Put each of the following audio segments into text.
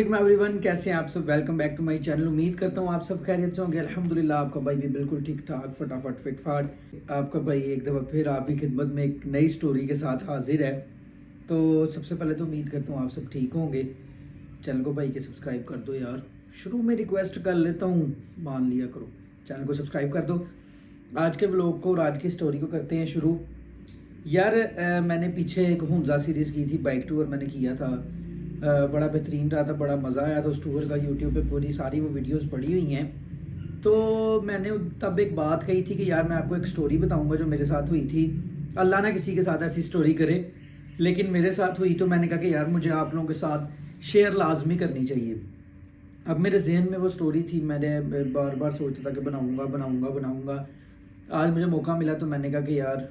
वालेकुम एवरीवन, कैसे हैं आप सब। Welcome back to my channel. उम्मीद करता हूँ आप सब खैरियत से होंगे। अल्हम्दुलिल्लाह आपका भाई भी बिल्कुल ठीक ठाक फटाफट फिटफाट। आपका भाई एक दफ़ा फिर आपकी खिदमत में एक नई स्टोरी के साथ हाजिर है। तो सबसे पहले तो उम्मीद करता हूँ आप सब ठीक होंगे। चैनल को भाई के सब्सक्राइब कर दो यार, शुरू में रिक्वेस्ट कर लेता हूँ, मान लिया करो। चैनल को सब्सक्राइब कर दो। आज के व्लॉग को और आज की स्टोरी को करते हैं शुरू। यार मैंने पीछे एक हुंजा सीरीज़ की थी, बाइक टूर मैंने किया था। बड़ा बेहतरीन रहा था, बड़ा मज़ा आया था उस टूर का। यूट्यूब पे पूरी सारी वो वीडियोस पड़ी हुई हैं। तो मैंने तब एक बात कही थी कि यार मैं आपको एक स्टोरी बताऊंगा जो मेरे साथ हुई थी। अल्लाह ना किसी के साथ ऐसी स्टोरी करे, लेकिन मेरे साथ हुई। तो मैंने कहा कि यार मुझे आप लोगों के साथ शेयर लाजमी करनी चाहिए। अब मेरे जहन में वो स्टोरी थी, मैंने बार बार सोचता था कि बनाऊँगा बनाऊँगा बनाऊँगा। आज मुझे मौका मिला तो मैंने कहा कि यार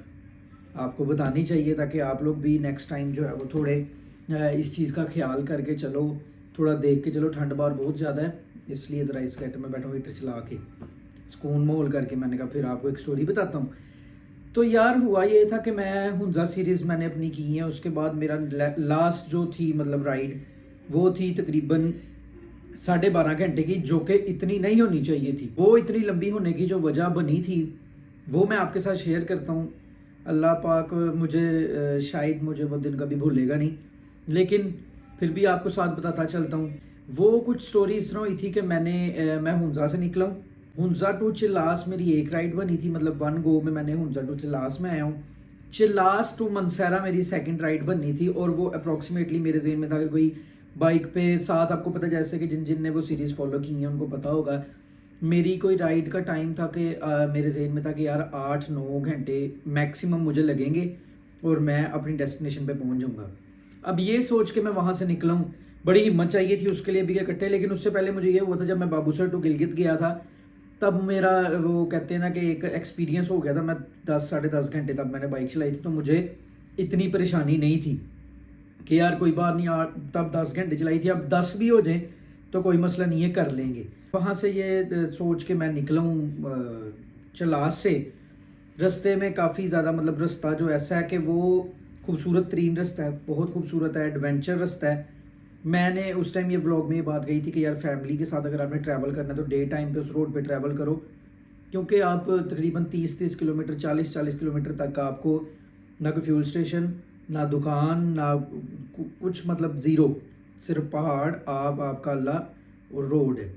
आपको बतानी चाहिए, ताकि आप लोग भी नेक्स्ट टाइम जो है वो थोड़े इस चीज़ का ख्याल करके चलो, थोड़ा देख के चलो। ठंड बार बहुत ज़्यादा है, इसलिए ज़रा इस गेट में बैठा हूँ हीटर चला के, सुकून माहौल करके। मैंने कहा फिर आपको एक स्टोरी बताता हूँ। तो यार हुआ ये था कि मैं हुंजा सीरीज़ मैंने अपनी की है। उसके बाद मेरा लास्ट जो थी मतलब राइड, वो थी तकरीबन 12.5 घंटे की, जो कि इतनी नहीं होनी चाहिए थी। वो इतनी लंबी होने की जो वजह बनी थी वो मैं आपके साथ शेयर करता हूँ। अल्लाह पाक मुझे शायद मुझे वो दिन कभी भूलेगा नहीं, लेकिन फिर भी आपको साथ बताता चलता हूँ। वो कुछ स्टोरी इस तरह हुई थी कि मैं हुंजा से निकला हूँ। हुंजा टू चिल्लास मेरी एक राइड बनी थी, मतलब वन गो में मैंने हुंजा टू चिल्लास में आया हूँ। चिल्लास टू मनसेरा मेरी सेकंड राइड बननी थी, और वो अप्रॉक्सीमेटली मेरे जहन में था कि कोई बाइक पे साथ, आपको पता जैसे कि जिन जिन ने वो सीरीज़ फॉलो की है उनको पता होगा, मेरी कोई राइड का टाइम था कि मेरे जहन में था कि यार 8-9 घंटे मैक्सिमम मुझे लगेंगे और मैं अपनी डेस्टिनेशन पे पहुंच जाऊंगा। अब ये सोच के मैं वहाँ से निकला हूँ। बड़ी हिम्मत चाहिए थी उसके लिए भी इकट्ठे। लेकिन उससे पहले मुझे ये हुआ था, जब मैं बाबूसर टू गिलगित गया था, तब मेरा वो कहते हैं ना कि एक एक्सपीरियंस हो गया था। मैं 10-10.5 घंटे तब मैंने बाइक चलाई थी, तो मुझे इतनी परेशानी नहीं थी कि यार कोई बात नहीं। तब 10 घंटे चलाई थी, अब 10 भी हो जाए तो कोई मसला नहीं है, कर लेंगे। वहाँ से ये सोच के मैं निकला हूँ चलास से। रास्ते में काफ़ी ज़्यादा मतलब रास्ता जो ऐसा है कि वो खूबसूरत तरीन रास्ता है, बहुत खूबसूरत है, एडवेंचर रास्ता है। मैंने उस टाइम ये व्लॉग में ये बात कही थी कि यार फैमिली के साथ अगर आपने ट्रैवल करना है तो डे टाइम पे उस रोड पे ट्रैवल करो, क्योंकि आप तकरीबन 30-30 किलोमीटर 40-40 किलोमीटर तक आपको ना कोई फ्यूल स्टेशन, ना दुकान, ना कुछ, मतलब ज़ीरो, सिर्फ पहाड़, आपका अल्लाह और रोड है।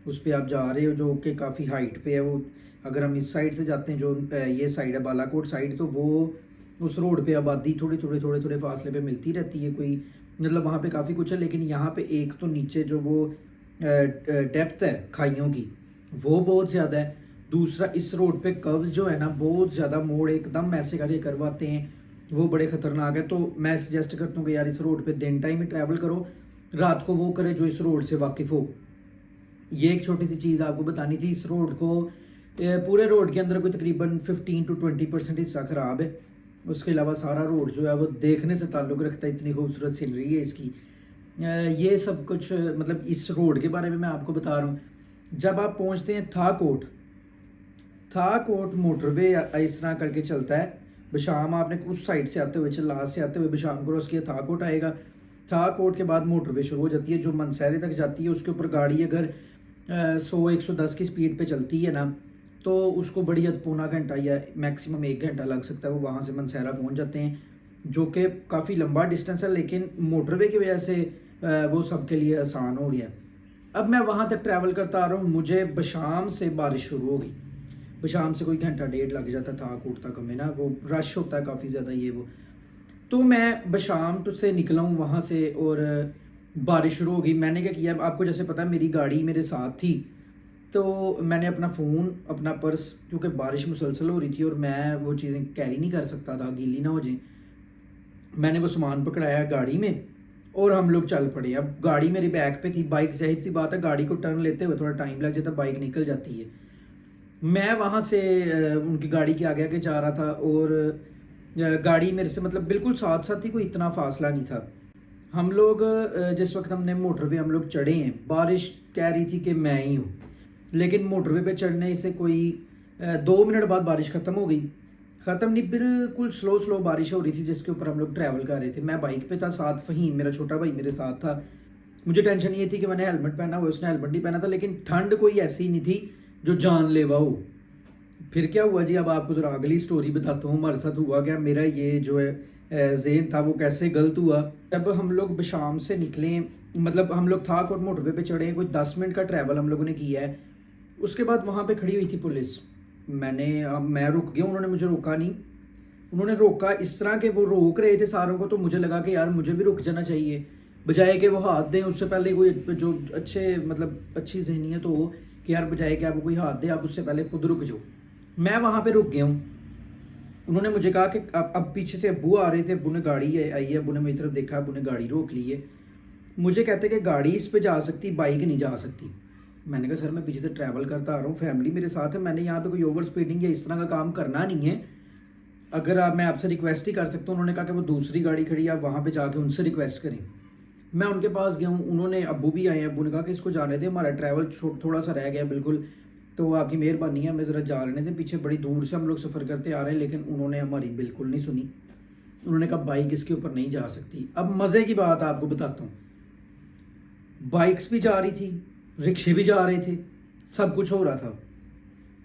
उस पर आप जा रहे हो जो कि काफ़ी हाइट पे है। वो अगर हम इस साइड से जाते हैं, जो ये साइड है बालाकोट साइड, तो वो उस रोड पे आबादी थोड़े फासले पे मिलती रहती है। कोई मतलब वहाँ पे काफ़ी कुछ है, लेकिन यहाँ पे एक तो नीचे जो वो डेप्थ है खाइयों की, वो बहुत ज़्यादा है। दूसरा इस रोड पे कर्व्स जो है ना, बहुत ज़्यादा मोड़ एकदम ऐसे करके करवाते हैं, वो बड़े ख़तरनाक है। तो मैं सजेस्ट करता हूँ कि यार इस रोड पे दिन टाइम ही ट्रैवल करो, रात को वो करे जो इस रोड से वाकिफ़ हो। ये एक छोटी सी चीज़ आपको बतानी थी। इस रोड को पूरे रोड के अंदर कोई तकरीबन 15-20% हिस्सा ख़राब है। उसके अलावा सारा रोड जो है वो देखने से ताल्लुक़ रखता है, इतनी खूबसूरत सीनरी है इसकी। ये सब कुछ मतलब इस रोड के बारे में मैं आपको बता रहा हूँ। जब आप पहुँचते हैं थाकोट मोटरवे इस तरह करके चलता है। बशाम आपने उस साइड से आते हुए, चिल्लास से आते हुए बशाम क्रॉस किया, थाकोट आएगा। थाकोट के बाद मोटरवे शुरू हो जाती है जो मनसैरे तक जाती है। उसके ऊपर गाड़ी अगर 100-110 की स्पीड पे चलती है ना, तो उसको बड़ी हद पौना घंटा या मैक्सिमम 1 घंटा लग सकता है। वो वहाँ से मनसैरा पहुँच जाते हैं, जो कि काफ़ी लंबा डिस्टेंस है, लेकिन मोटरवे की वजह से वो सबके लिए आसान हो गया। अब मैं वहाँ तक ट्रैवल करता आ रहा हूँ, मुझे बशाम से बारिश शुरू हो गई। बशाम से कोई घंटा डेढ़ लग जाता था कोट तक हमें ना, वो रश होता है काफ़ी ज़्यादा ये वो। तो मैं बशाम से निकला हूँ वहाँ से, और बारिश शुरू हो गई। मैंने क्या किया, आपको जैसे पता है मेरी गाड़ी मेरे साथ थी, तो मैंने अपना फ़ोन, अपना पर्स, क्योंकि बारिश मुसलसल हो रही थी और मैं वो चीज़ें कैरी नहीं कर सकता था, गीली ना हो जाए, मैंने वो सामान पकड़ाया गाड़ी में और हम लोग चल पड़े। अब गाड़ी मेरी बैक पे थी, बाइक जाहिर सी बात है गाड़ी को टर्न लेते हुए थोड़ा टाइम लग जाता, बाइक निकल जाती है। मैं वहाँ से उनकी गाड़ी के आगे आगे जा रहा था, और गाड़ी मेरे से मतलब बिल्कुल साथ साथ ही, कोई इतना फासला नहीं था। हम लोग जिस वक्त हमने मोटरवे हम लोग चढ़े हैं, बारिश कह रही थी कि मैं ही हूँ, लेकिन मोटरवे पे चढ़ने से कोई 2 मिनट बाद बारिश ख़त्म हो गई। ख़त्म नहीं, बिल्कुल स्लो बारिश हो रही थी जिसके ऊपर हम लोग ट्रैवल कर रहे थे। मैं बाइक पे था, साथ फ़हीम मेरा छोटा भाई मेरे साथ था। मुझे टेंशन ये थी कि मैंने हेलमेट पहना हुआ, उसने हेलमेट नहीं पहना था, लेकिन ठंड कोई ऐसी नहीं थी जो जानलेवा हो। फिर क्या हुआ जी, अब आपको जरा अगली स्टोरी बताता हूँ हमारे साथ हुआ क्या। मेरा ये जो है ज़हन था वो कैसे गलत हुआ। जब हम लोग शाम से निकले, मतलब हम लोग थाक और मोटरवे पे चढ़े, कोई 10 मिनट का ट्रैवल हम लोगों ने किया है। उसके बाद वहाँ पे खड़ी हुई थी पुलिस। मैं रुक गया, उन्होंने मुझे रोका नहीं। उन्होंने रोका इस तरह के वो रोक रहे थे सारों को, तो मुझे लगा कि यार मुझे भी रुक जाना चाहिए, बजाय कि वो हाथ दें। उससे पहले कोई जो अच्छे मतलब अच्छी जहनीत हो कि यार बजाय कि आपको कोई हाथ दे, आप उससे पहले खुद रुक जाओ। मैं वहाँ पे रुक गया हूँ। उन्होंने मुझे कहा कि अब पीछे से अब्बू आ रहे थे, अब्बू ने गाड़ी आई है, अब्बू ने मेरी तरफ देखा, अब्बू ने गाड़ी रोक ली है। मुझे कहते कि गाड़ी इस पे जा सकती, बाइक नहीं जा सकती। मैंने कहा सर मैं पीछे से ट्रैवल करता आ रहा हूँ, फैमिली मेरे साथ है, मैंने यहाँ पे कोई ओवर स्पीडिंग या इस तरह का काम करना नहीं है। अगर मैं आपसे रिक्वेस्ट ही कर सकता हूँ। उन्होंने कहा कि वो दूसरी गाड़ी खड़ी है, आप वहाँ पे जाके उनसे रिक्वेस्ट करें। मैं उनके पास गया हूँ, उन्होंने अब्बू भी आए हैं, अब्बू ने कहा कि इसको जाने दें, हमारा ट्रैवल थोड़ा सा रह गया बिल्कुल, तो आपकी मेहरबानी है, हमें ज़रा जा लेने दें। पीछे बड़ी दूर से हम लोग सफ़र करते आ रहे हैं, लेकिन उन्होंने हमारी बिल्कुल नहीं सुनी। उन्होंने कहा बाइक इसके ऊपर नहीं जा सकती। अब मज़े की बात आपको बताता हूँ, बाइक्स भी जा रही थी, रिक्शे भी जा रहे थे, सब कुछ हो रहा था।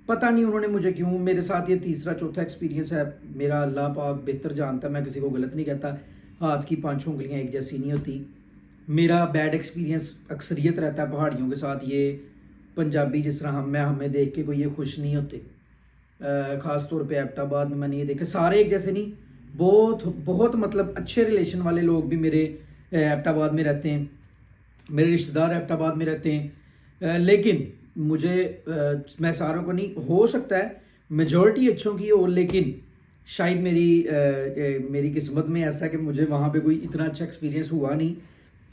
पता नहीं उन्होंने मुझे क्यों, मेरे साथ ये तीसरा चौथा एक्सपीरियंस है मेरा, अल्लाह पाक बेहतर जानता, मैं किसी को गलत नहीं कहता, हाथ की 5 उंगलियां एक जैसी नहीं होती। मेरा बैड एक्सपीरियंस अक्सरियत रहता है पहाड़ियों के साथ। ये पंजाबी जिस तरह हमें देख के कोई ये खुश नहीं होते। ख़ास तौर पे एबटाबाद में मैंने ये देखा, सारे एक जैसे नहीं, बहुत बहुत मतलब अच्छे रिलेशन वाले लोग भी मेरे एबटाबाद में रहते हैं, मेरे रिश्तेदार एबटाबाद में रहते हैं। लेकिन मुझे मैं सारों को नहीं, हो सकता है मेजॉरिटी अच्छों की हो, लेकिन शायद मेरी किस्मत में ऐसा है कि मुझे वहाँ पे कोई इतना अच्छा एक्सपीरियंस हुआ नहीं।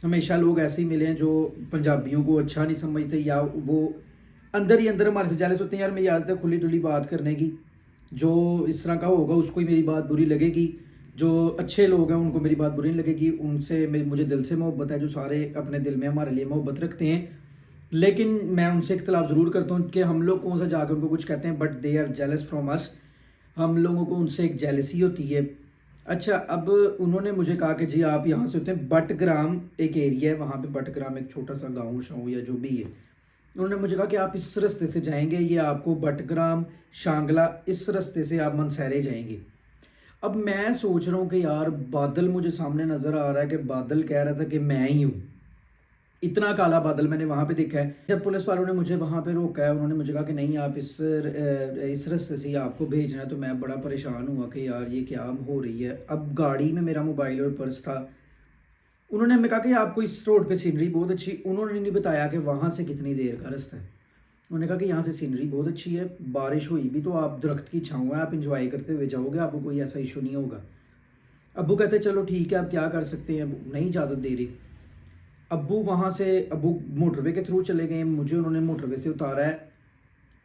हमेशा लोग ऐसे ही मिले हैं जो पंजाबियों को अच्छा नहीं समझते, या वो अंदर ही अंदर हमारे से जेलस होते हैं। यार मेरी आदत है खुली डुली बात करने की, जो इस तरह का होगा उसको ही मेरी बात बुरी लगेगी, जो अच्छे लोग हैं उनको मेरी बात बुरी नहीं लगेगी। उनसे मुझे दिल से मोहब्बत है, जो सारे अपने दिल में हमारे लिए मोहब्बत रखते हैं। लेकिन मैं उनसे इख्तलाफ ज़रूर करता हूँ कि हम लोग कौन सा जाकर उनको कुछ कहते हैं, but they are jealous from us. हम लोगों को उनसे एक जेलसी होती है। अच्छा, अब उन्होंने मुझे कहा कि जी आप यहाँ से होते हैं बटग्राम, एक एरिया है वहाँ पे, बटग्राम एक छोटा सा गाँव शाँव या जो भी है। उन्होंने मुझे कहा कि आप इस रास्ते से जाएंगे, ये आपको बटग्राम शांगला इस रास्ते से आप मनसहरे जाएंगे। अब मैं सोच रहा हूँ कि यार बादल मुझे सामने नज़र आ रहा है कि बादल कह रहा था कि मैं ही हूँ। इतना काला बादल मैंने वहाँ पे देखा है। जब पुलिस वालों ने मुझे वहाँ पे रोका है, उन्होंने मुझे कहा कि नहीं आप इस रास्ते से ही आपको भेजना है, तो मैं बड़ा परेशान हुआ कि यार ये क्या हो रही है। अब गाड़ी में मेरा मोबाइल और पर्स था। उन्होंने हमें कहा कि आपको इस रोड पे सीनरी बहुत अच्छी, उन्होंने नहीं बताया कि वहाँ से कितनी देर का रास्ता है। उन्होंने कहा कि यहाँ से सीनरी बहुत अच्छी है, बारिश हुई भी तो आप दरख्त की छाँव है, आप इंजॉय करते हुए जाओगे, आपको कोई ऐसा इशू नहीं होगा। अब्बू कहते चलो ठीक है, आप क्या कर सकते हैं, नहीं इजाज़त दे रही। अब्बू मोटरवे के थ्रू चले गए, मुझे उन्होंने मोटरवे से उतारा है।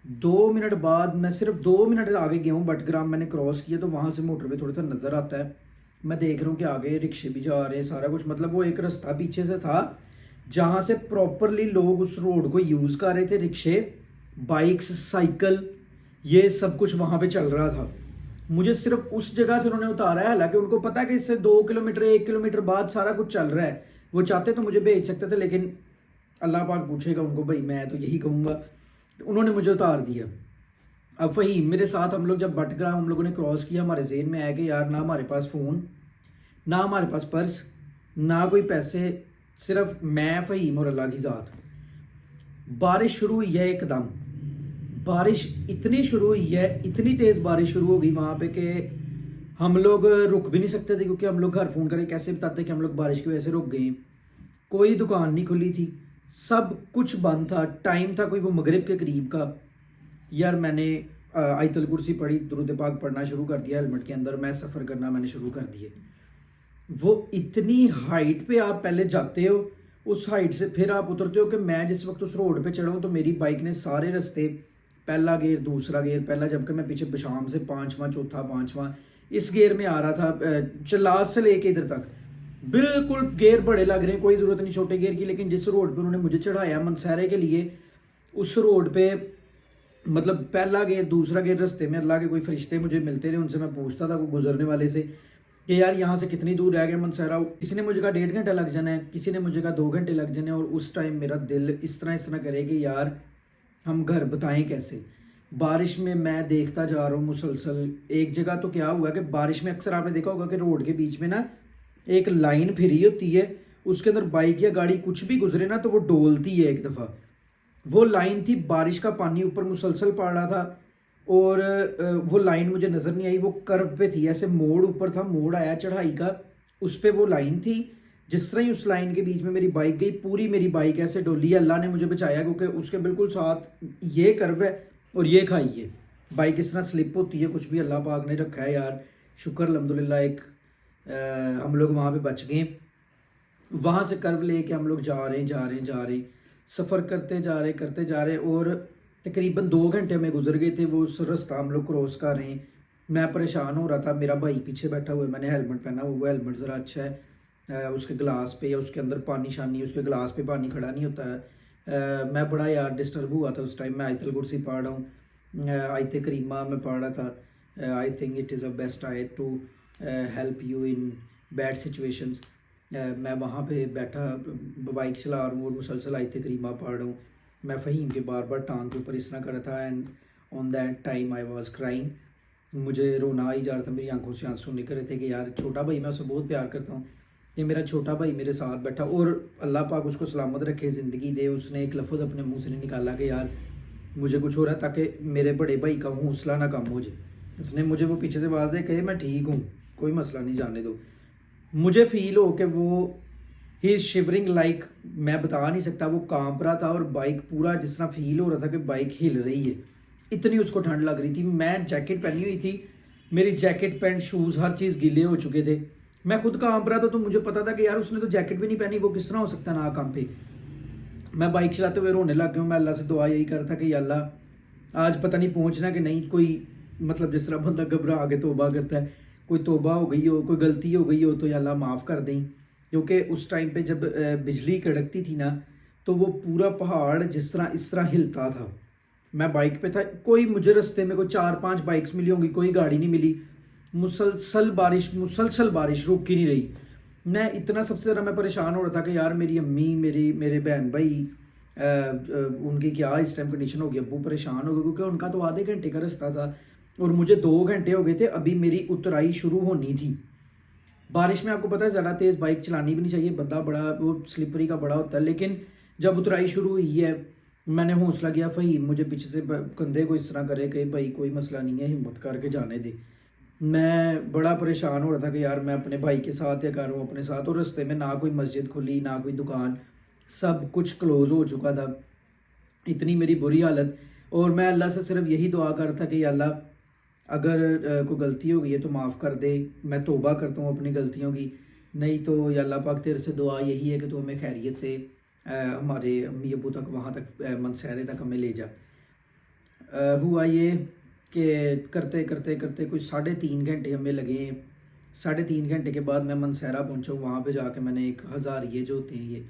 2 मिनट बाद, मैं सिर्फ 2 मिनट आगे गया हूँ, बटग्राम मैंने क्रॉस किया, तो वहाँ से मोटरवे थोड़ा सा नज़र आता है। मैं देख रहा हूँ कि आगे रिक्शे भी जा रहे हैं, सारा कुछ, मतलब वो एक रास्ता पीछे से था जहाँ से प्रॉपरली लोग उस रोड को यूज़ कर रहे थे, रिक्शे, बाइक्स, साइकिल, ये सब कुछ वहाँ पे चल रहा था। मुझे सिर्फ उस जगह से उन्होंने उतारा है, हालांकि उनको पता है कि इससे 2 किलोमीटर 1 किलोमीटर बाद सारा कुछ चल रहा है। वो चाहते तो मुझे भेज सकते थे, लेकिन अल्लाह पाक पूछेगा उनको, भाई मैं तो यही कहूँगा। तो उन्होंने मुझे उतार दिया। अब वही मेरे साथ हम लोग जब बटग्राम हम लोगों ने क्रॉस किया, हमारे जेहन में आया कि यार ना हमारे पास फ़ोन, ना हमारे पास पर्स, ना कोई पैसे, सिर्फ मैं, फ़हीम और अल्लाह की ज़ात। बारिश शुरू हुई है एकदम, बारिश इतनी शुरू हुई है, इतनी तेज़ बारिश शुरू हो गई वहाँ पे कि हम लोग रुक भी नहीं सकते थे, क्योंकि हम लोग घर फ़ोन करके कैसे बताते कि हम लोग बारिश की वजह से रुक गए। कोई दुकान नहीं खुली थी, सब कुछ बंद था। टाइम था कोई वो मगरिब के करीब का। यार मैंने आयतल कुर्सी पढ़ी, दुरूद पाक पढ़ना शुरू कर दिया हेलमेट के अंदर, मैं सफ़र करना मैंने शुरू कर दिए। वो इतनी हाइट पे आप पहले जाते हो, उस हाइट से फिर आप उतरते हो कि मैं जिस वक्त उस रोड पे चढ़ा हूँ तो मेरी बाइक ने सारे रास्ते, पहला गेयर, दूसरा गेयर, पहला, जबकि मैं पीछे बशाम से 5वां, चौथा, 5वां इस गेयर में आ रहा था, चलास से लेके इधर तक बिल्कुल गेयर बड़े लग रहे हैं, कोई ज़रूरत नहीं छोटे गेयर की। लेकिन जिस रोड पे उन्होंने मुझे चढ़ाया मनसहरे के लिए, उस रोड पे मतलब पहला गेयर, दूसरा गेयर, रास्ते में अल्लाह के कोई फरिश्ते मुझे मिलते रहे, उनसे मैं पूछता था कोई गुजरने वाले से कि यार यहाँ से कितनी दूर रह गया मनसहरा। किसी ने मुझे कहा 1.5 घंटा लग जाना है, किसी ने मुझे कहा 2 घंटे लग जाने। और उस टाइम मेरा दिल इस तरह करे कि यार हम घर बताएं कैसे। बारिश में मैं देखता जा रहा हूँ मुसलसल। एक जगह तो क्या हुआ कि बारिश में अक्सर आपने देखा होगा कि रोड के बीच में ना एक लाइन फिरी होती है, उसके अंदर बाइक या गाड़ी कुछ भी गुजरे ना तो वो डोलती है एक दफ़ा। वो लाइन थी, बारिश का पानी ऊपर मुसलसल पड़ रहा था और वो लाइन मुझे नज़र नहीं आई। वो कर्व पे थी, ऐसे मोड़ ऊपर था, मोड़ आया चढ़ाई का, उस पर वो लाइन थी। जिस तरह ही उस लाइन के बीच में मेरी बाइक गई, पूरी मेरी बाइक ऐसे डोली। अल्लाह ने मुझे बचाया क्योंकि उसके बिल्कुल साथ ये कर्व है और ये खाई है। बाइक इस तरह स्लिप होती है, कुछ भी अल्लाह पाक ने रखा है यार, शुक्र अल्हम्दुलिल्लाह। एक हम लोग वहाँ पे बच गए। वहाँ से कर्व लेके हम लोग जा रहे सफ़र करते जा रहे और तकरीबन 2 घंटे में गुजर गए थे। वो रास्ता हम लोग क्रॉस कर रहे हैं, मैं परेशान हो रहा था। मेरा भाई पीछे बैठा हुआ है, मैंने हेलमेट पहना हुआ, वो हेलमेट ज़रा अच्छा है, उसके गिलास पे या उसके अंदर पानी शानी, उसके गिलास पे पानी खड़ा नहीं होता है। मैं बड़ा यार डिस्टर्ब हुआ था उस टाइम। मैं आयतल कुर्सी पढ़ रहा हूँ, आयत करीमा में पढ़ रहा था। I think it is a best आयत to help you in bad situations. मैं वहाँ पे बैठा बाइक चला रहा हूँ और मुसलसल आयत करीमा पढ़ रहा हूँ। मैं फ़हीम के बार बार टांग के ऊपर इस तरह कर रहा था and on that time I was crying. मुझे रोना आ ही जा रहा था, मेरी आंखों से आंसू निकल रहे थे कि यार छोटा भाई, मैं उसे बहुत प्यार करता हूँ, ये मेरा छोटा भाई मेरे साथ बैठा और अल्लाह पाक उसको सलामत रखे, ज़िंदगी दे। उसने एक लफ्ज़ अपने मुँह से नहीं निकाला कि यार मुझे कुछ हो रहा है, ताकि मेरे बड़े भाई का हौसला ना कम हो जाए। उसने मुझे वो पीछे से आवाज़ दे कहे मैं ठीक हूँ, कोई मसला नहीं, जाने दो। मुझे फ़ील हो कि वो ही इज़ शिवरिंग लाइक, मैं बता नहीं सकता, वो कांप रहा था और बाइक पूरा जिस तरह फील हो रहा था कि बाइक हिल रही है, इतनी उसको ठंड लग रही थी। मैं जैकेट पहनी हुई थी, मेरी जैकेट पैंट शूज़ हर चीज़ गीले हो चुके थे, मैं खुद कांप रहा था। तो मुझे पता था कि यार उसने तो जैकेट भी नहीं पहनी, वो किस तरह हो सकता ना कांपे। मैं बाइक चलाते हुए रोने लग गया हूँ। मैं अल्लाह से दुआ यही करता कि अल्लाह आज पता नहीं पहुँचना कि नहीं, कोई मतलब जिस तरह बंदा घबरा के तौबा करता है, कोई तौबा हो गई हो, कोई गलती हो गई हो तो अल्लाह माफ़ कर दें। क्योंकि उस टाइम पे जब बिजली कड़कती थी ना तो वो पूरा पहाड़ जिस तरह इस तरह हिलता था। मैं बाइक पे था, कोई मुझे रास्ते में कोई 4-5 बाइक्स मिली होंगी, कोई गाड़ी नहीं मिली। मुसलसल बारिश रुक ही नहीं रही। मैं इतना सबसे ज़्यादा मैं परेशान हो रहा था कि यार मेरी अम्मी, मेरे बहन भाई, उनकी क्या इस टाइम कंडीशन होगी। अब्बू परेशान हो गए क्योंकि उनका तो आधे घंटे का रास्ता था और मुझे 2 घंटे हो गए थे, अभी मेरी उतराई शुरू होनी थी। बारिश में आपको पता है ज़्यादा तेज़ बाइक चलानी भी नहीं चाहिए, बंदा बड़ा वो स्लिपरी का बड़ा होता है। लेकिन जब उतराई शुरू हुई है, मैंने हौसला किया, फ़हीम मुझे पीछे से कंधे को इस तरह करे कि भाई कोई मसला नहीं है, हिम्मत करके जाने दे। मैं बड़ा परेशान हो रहा था कि यार मैं अपने भाई के साथ या करूँ अपने साथ, और रास्ते में ना कोई मस्जिद खुली ना कोई दुकान, सब कुछ क्लोज़ हो चुका था। इतनी मेरी बुरी हालत, और मैं अल्लाह से सिर्फ यही दुआ करता कि अल्लाह अगर कोई गलती हो गई है तो माफ़ कर दे, मैं तौबा करता हूँ अपनी गलतियों की। नहीं तो या अल्लाह पाक तेरे से दुआ यही है कि तू हमें खैरियत से हमारे अम्मी अबू तक, वहाँ तक, मनसहरे तक हमें ले जा। हुआ ये कि करते करते करते कोई 3.5 घंटे हमें लगे। 3.5 घंटे के बाद मैं मनसहरा पहुँचा। वहाँ पे जाके मैंने एक हज़ारिये जो होते हैं ये,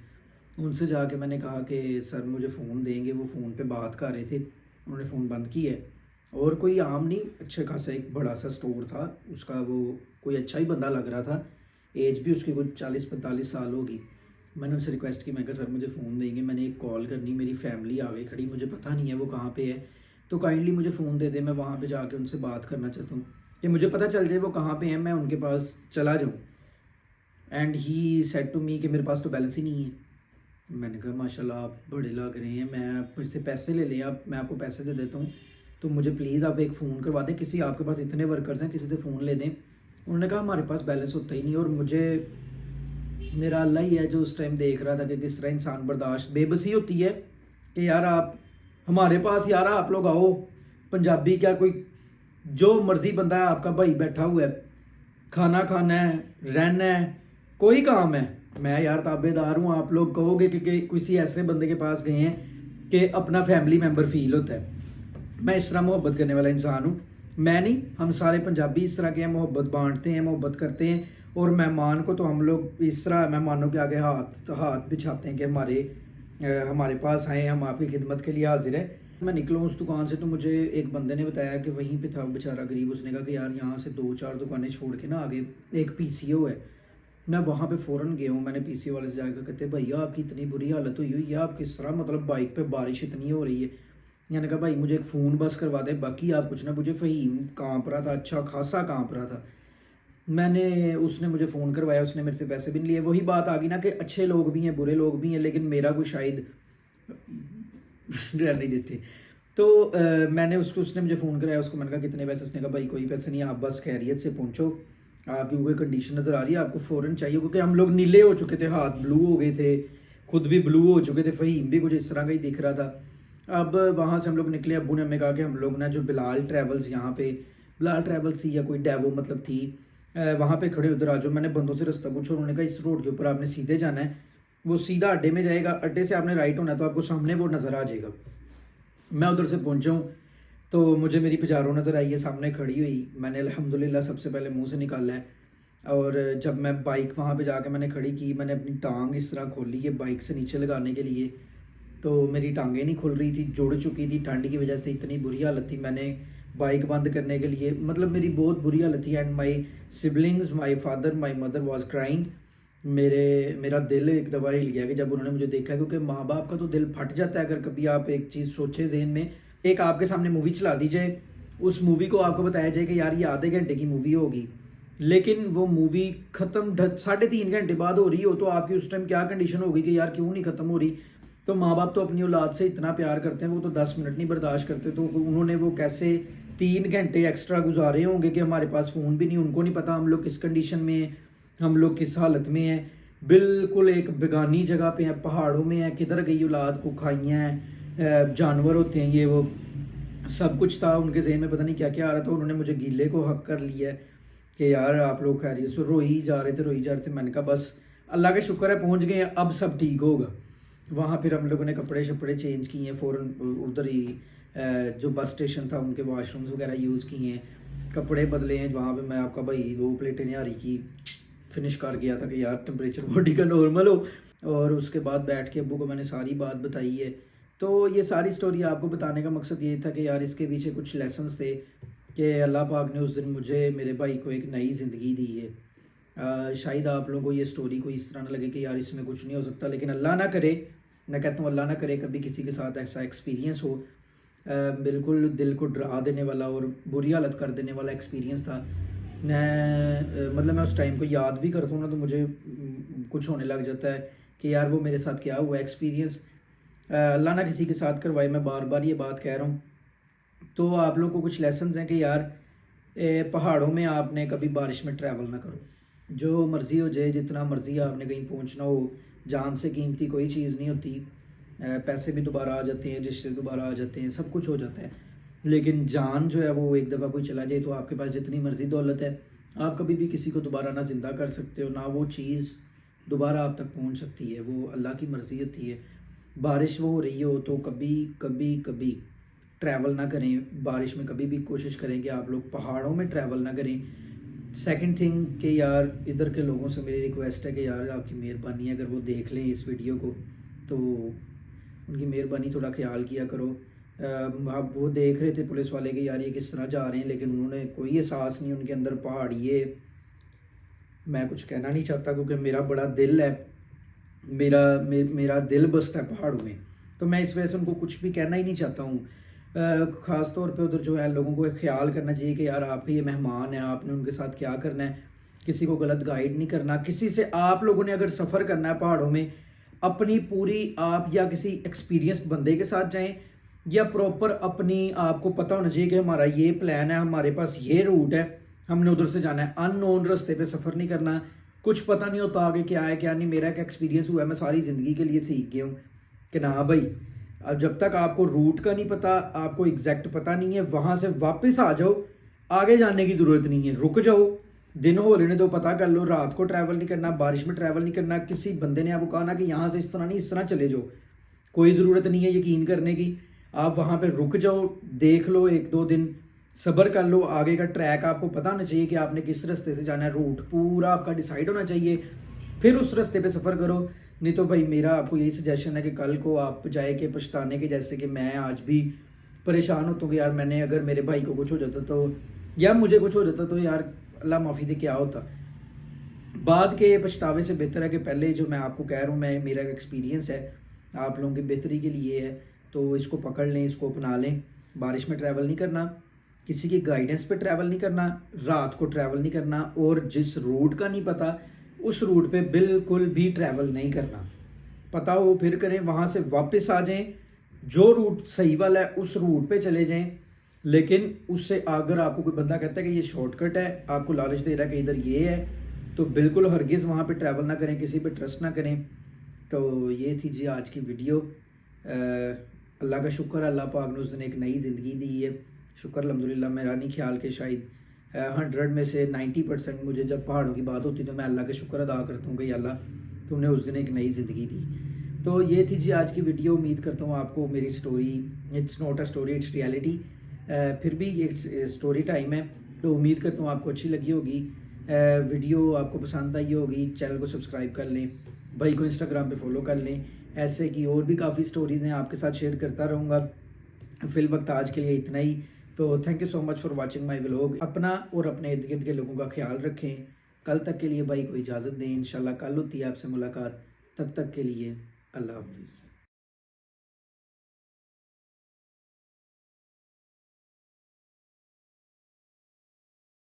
उनसे जाके मैंने कहा कि सर मुझे फ़ोन देंगे। वो फ़ोन पे बात कर रहे थे, उन्होंने फ़ोन बंद किया है। और कोई आम नहीं, अच्छे खासा एक बड़ा सा स्टोर था उसका, वो कोई अच्छा ही बंदा लग रहा था, एज भी उसकी कुछ 40-45 साल होगी। मैंने उनसे रिक्वेस्ट की, मैं कहा सर मुझे फ़ोन देंगे, मैंने एक कॉल करनी, मेरी फैमिली आ गई खड़ी, मुझे पता नहीं है वो कहाँ पे है, तो काइंडली मुझे फ़ोन दे दे, मैं वहाँ पे जाके उनसे बात करना चाहता हूँ कि मुझे पता चल जाए वो कहाँ पे हैं, मैं उनके पास चला जाऊँ। And he said to me कि मेरे पास तो बैलेंस ही नहीं है। मैंने कहा माशाल्लाह आप बड़े लग रहे हैं, मैं फिर से पैसे ले लें, आप मैं आपको पैसे दे देता हूँ, तो मुझे प्लीज़ आप एक फ़ोन करवा दें, किसी आपके पास इतने वर्कर्स हैं, किसी से फ़ोन ले दें। उन्होंने कहा हमारे पास बैलेंस होता ही नहीं। और मुझे मेरा अल्लाह ही है जो उस टाइम देख रहा था कि किस तरह इंसान बर्दाश्त, बेबसी होती है कि यार आप हमारे पास, यार आप लोग आओ, पंजाबी क्या कोई जो मर्ज़ी बंदा है, आपका भाई बैठा हुआ है, खाना खाना है, रहना है, कोई काम है, मैं यार ताबेदार हूँ। आप लोग कहोगे कि किसी ऐसे बंदे के पास गए हैं कि अपना फैमिली मेम्बर फील होता है। मैं इस तरह मोहब्बत करने वाला इंसान हूँ। मैं नहीं, हम सारे पंजाबी इस तरह के हैं, मोहब्बत बांटते हैं, मोहब्बत करते हैं। और मेहमान को तो हम लोग इस तरह मेहमानों के आगे हाथ बिछाते हैं कि हमारे पास आए, हम आपकी खिदमत के लिए हाजिर है। मैं निकला उस दुकान से तो मुझे एक बंदे ने बताया कि वहीं पे था बेचारा गरीब, उसने कहा कि यार यहाँ से 2-4 दुकानें छोड़ के ना आगे एक पीसीओ है। मैं वहाँ पे फ़ौरन गया हूँ, मैंने पीसीओ वाले से जाकर कहते भैया आपकी इतनी बुरी हालत हुई हुई है, आप किस तरह, मतलब बाइक पे बारिश इतनी हो रही है। मैंने कहा भाई मुझे एक फ़ोन बस करवा दे, बाकी आप कुछ ना। मुझे फ़हीम काँप रहा था, अच्छा खासा काँप रहा था। मैंने उसने मुझे फ़ोन करवाया, उसने मेरे से पैसे भी नहीं लिए। वही बात आ गई ना कि अच्छे लोग भी हैं बुरे लोग भी हैं, लेकिन मेरा कोई शायद रहने नहीं देते। तो मैंने उसको, उसने मुझे फ़ोन कराया, उसको मैंने कहा कितने पैसे, उसने कहा भाई कोई पैसे नहीं, आप बस खैरियत से पहुँचो, आपकी कोई कंडीशन नज़र आ रही है, आपको फ़ौरन चाहिए, क्योंकि हम लोग नीले हो चुके थे, हाथ ब्लू हो गए थे, खुद भी ब्लू हो चुके थे, फ़हीम भी कुछ इस तरह का ही दिख रहा था। अब वहाँ से हम लोग निकले, अब्बू ने हमें कहा कि हम लोग ना जो बिलाल ट्रैवल्स, यहाँ पे बिलाल ट्रैवल्स थी या कोई डेवो मतलब थी, वहाँ पे खड़े, उधर आ जाओ। मैंने बंदों से रास्ता पूछा, उन्होंने कहा इस रोड के ऊपर आपने सीधे जाना है, वो सीधा अड्डे में जाएगा, अड्डे से आपने राइट होना है तो आपको सामने वो नज़र आ जाएगा। मैं उधर से पहुंचा हूँ तो मुझे मेरी पिजारो नज़र आई है सामने खड़ी हुई, मैंने अल्हम्दुलिल्लाह सबसे पहले मुंह से निकाला है। और जब मैं बाइक वहाँ पे जाके मैंने खड़ी की, मैंने अपनी टांग इस तरह खोली है बाइक से नीचे लगाने के लिए, तो मेरी टांगें नहीं खुल रही थी, जुड़ चुकी थी, ठंड की वजह से इतनी बुरी हालत थी। मैंने बाइक बंद करने के लिए, मतलब मेरी बहुत बुरी हालत थी। And my siblings, my father, my mother was crying. मेरा दिल एक दफ़ा हिल गया कि जब उन्होंने मुझे देखा, क्योंकि माँ बाप का तो दिल फट जाता है अगर कभी आप एक चीज़ सोचे जहन में। एक आपके सामने मूवी चला दी जाए, उस मूवी को आपको बताया जाए कि यार ये आधे घंटे की मूवी होगी, लेकिन वो मूवी ख़त्म 3.5 घंटे बाद हो रही हो, तो आपकी उस टाइम क्या कंडीशन होगी कि यार क्यों नहीं ख़त्म हो रही। तो माँ बाप तो अपनी औलाद से इतना प्यार करते हैं, वो तो 10 मिनट नहीं बर्दाश्त करते, तो उन्होंने वो कैसे 3 घंटे एक्स्ट्रा गुजारे होंगे कि हमारे पास फ़ोन भी नहीं, उनको नहीं पता हम लोग किस कंडीशन में हैं, हम लोग किस हालत में हैं, बिल्कुल एक बेगानी जगह पे हैं, पहाड़ों में हैं, किधर गई औलाद को खाइयाँ हैं, जानवर होते हैं ये वो, सब कुछ था उनके जहन में, पता नहीं क्या क्या आ रहा था। उन्होंने मुझे गीले को हक कर लिया है कि यार आप लोग खैरियत से, रोई जा रहे थे, रोई जा रहे थे। मैंने कहा बस अल्लाह का शुक्र है पहुंच गए हैं, अब सब ठीक होगा। वहाँ फिर हम लोगों ने कपड़े शपड़े चेंज किए हैं फ़ौरन, उधर ही जो बस स्टेशन था उनके वाशरूम्स वगैरह यूज़ किए हैं, कपड़े बदले हैं। वहाँ पे मैं आपका भाई 2 प्लेटें निहारी की फिनिश कर गया था कि यार टेम्परेचर बॉडी का नॉर्मल हो। और उसके बाद बैठ के अब्बू को मैंने सारी बात बताई है। तो ये सारी स्टोरी आपको बताने का मकसद ये था कि यार इसके पीछे कुछ लेसन्स थे कि अल्लाह पाक ने उस दिन मुझे, मेरे भाई को एक नई ज़िंदगी दी है। शायद आप लोगों को ये स्टोरी को इस तरह ना लगे कि यार इसमें कुछ नहीं हो सकता, लेकिन अल्लाह ना करे, मैं कहता हूँ अल्लाह ना करे कभी किसी के साथ ऐसा एक्सपीरियंस हो। बिल्कुल दिल को डरा देने वाला और बुरी हालत कर देने वाला एक्सपीरियंस था। मतलब मैं उस टाइम को याद भी करता हूँ ना तो मुझे कुछ होने लग जाता है कि यार वो मेरे साथ क्या हुआ एक्सपीरियंस। अल्लाह ना किसी के साथ करवाए, मैं बार बार ये बात कह रहा हूँ। तो आप लोगों को कुछ लेसन्स हैं कि यार पहाड़ों में आपने कभी बारिश में ट्रैवल ना करो, जो मर्ज़ी हो जाए, जितना मर्ज़ी आपने कहीं पहुँचना हो, जान से कीमती कोई चीज़ नहीं होती। पैसे भी दोबारा आ जाते हैं, रिश्ते दोबारा आ जाते हैं, सब कुछ हो जाता है, लेकिन जान जो है वो एक दफ़ा कोई चला जाए तो आपके पास जितनी मर्ज़ी दौलत है, आप कभी भी किसी को दोबारा ना ज़िंदा कर सकते हो, ना वो चीज़ दोबारा आप तक पहुंच सकती है, वो अल्लाह की मर्ज़ी होती है। बारिश वो हो रही हो तो कभी कभी कभी ट्रैवल ना करें बारिश में, कभी भी कोशिश करें कि आप लोग पहाड़ों में ट्रैवल ना करें। सेकंड थिंग कि यार इधर के लोगों से मेरी रिक्वेस्ट है कि यार आपकी मेहरबानी है, अगर वो देख लें इस वीडियो को तो उनकी मेहरबानी थोड़ा ख्याल किया करो। अब वो देख रहे थे पुलिस वाले कि यार ये किस तरह जा रहे हैं, लेकिन उन्होंने कोई एहसास नहीं उनके अंदर पहाड़ी है। मैं कुछ कहना नहीं चाहता क्योंकि मेरा बड़ा दिल है, मेरा दिल बसता है पहाड़ों में, तो मैं इस वजह से उनको कुछ भी कहना ही नहीं चाहता हूँ। ख़ास तौर पे उधर जो है लोगों को ख्याल करना चाहिए कि यार आपके ये मेहमान हैं, आपने उनके साथ क्या करना है, किसी को गलत गाइड नहीं करना। किसी से आप लोगों ने अगर सफ़र करना है पहाड़ों में, अपनी पूरी आप या किसी एक्सपीरियंस्ड बंदे के साथ जाएं, या प्रॉपर अपनी आपको पता होना चाहिए कि हमारा ये प्लान है, हमारे पास ये रूट है, हमने उधर से जाना है। अननोन रास्ते पे सफ़र नहीं करना, कुछ पता नहीं होता आगे क्या है क्या नहीं। मेरा एक एक्सपीरियंस हुआ है, मैं सारी ज़िंदगी के लिए सीख गया हूँ कि ना भाई, अब जब तक आपको रूट का नहीं पता, आपको एग्जैक्ट पता नहीं है, वहाँ से वापस आ जाओ, आगे जाने की ज़रूरत नहीं है, रुक जाओ, दिन हो लेने दो, पता कर लो। रात को ट्रैवल नहीं करना, बारिश में ट्रैवल नहीं करना। किसी बंदे ने आपको कहा ना कि यहाँ से इस तरह नहीं इस तरह चले जाओ, कोई ज़रूरत नहीं है यकीन करने की। आप वहाँ पे रुक जाओ, देख लो, 1-2 दिन सब्र कर लो। आगे का ट्रैक आपको पता होना चाहिए कि आपने किस रास्ते से जाना है, रूट पूरा आपका डिसाइड होना चाहिए, फिर उस रास्ते पे सफ़र करो। नहीं तो भाई मेरा आपको यही सजेशन है कि कल को आप जाए के पछताने के, जैसे कि मैं आज भी परेशान होता हूँ कि यार मैंने अगर मेरे भाई को कुछ हो जाता तो या मुझे कुछ हो जाता तो यार अल्लाह माफ़ी दे क्या होता। बाद के पछतावे से बेहतर है कि पहले जो मैं आपको कह रहा हूँ, मैं मेरा एक्सपीरियंस है आप लोगों की बेहतरी के लिए है, तो इसको पकड़ लें, इसको अपना लें। बारिश में ट्रैवल नहीं करना, किसी की गाइडेंस पे ट्रैवल नहीं करना, रात को ट्रैवल नहीं करना, और जिस रूट का नहीं पता उस रूट पे बिल्कुल भी ट्रैवल नहीं करना। पता हो फिर करें, वहाँ से वापस आ जाएं, जो रूट सही वाला है उस रूट पे चले जाएं। लेकिन उससे अगर आपको कोई बंदा कहता है कि ये शॉर्टकट है, आपको लालच दे रहा है कि इधर ये है, तो बिल्कुल हरगिज़ वहाँ पे ट्रैवल ना करें, किसी पे ट्रस्ट ना करें। तो ये थी जी आज की वीडियो। अल्लाह का शुक्र, अल्लाह पाक ने उस दिन एक नई ज़िंदगी दी है। शुक्र अल्हम्दुलिल्लाह। मेरा नहीं ख्याल के शायद 100 में से 90% मुझे जब पहाड़ों की बात होती है तो मैं अल्लाह का शुक्र अदा करता हूँ कि अल्लाह तुमने उस दिन एक नई ज़िंदगी दी। तो ये थी जी आज की वीडियो। उम्मीद करता हूँ आपको मेरी story, it's not a story it's reality, फिर भी एक स्टोरी टाइम है, तो उम्मीद करता हूँ आपको अच्छी लगी होगी। वीडियो आपको पसंद आई होगी, चैनल को सब्सक्राइब कर लें, भाई को इंस्टाग्राम पे फॉलो कर लें। ऐसे की और भी काफ़ी स्टोरीज़ हैं, आपके साथ शेयर करता रहूँगा। फिल वक्त आज के लिए इतना ही। तो thank you so much for watching my vlog. अपना और अपने इर्द गिर्द के लोगों का ख्याल रखें। कल तक के लिए भाई को इजाज़त दें, इंशाल्लाह कल होती है आपसे मुलाकात। तब तक के लिए अल्लाह हाफिज़।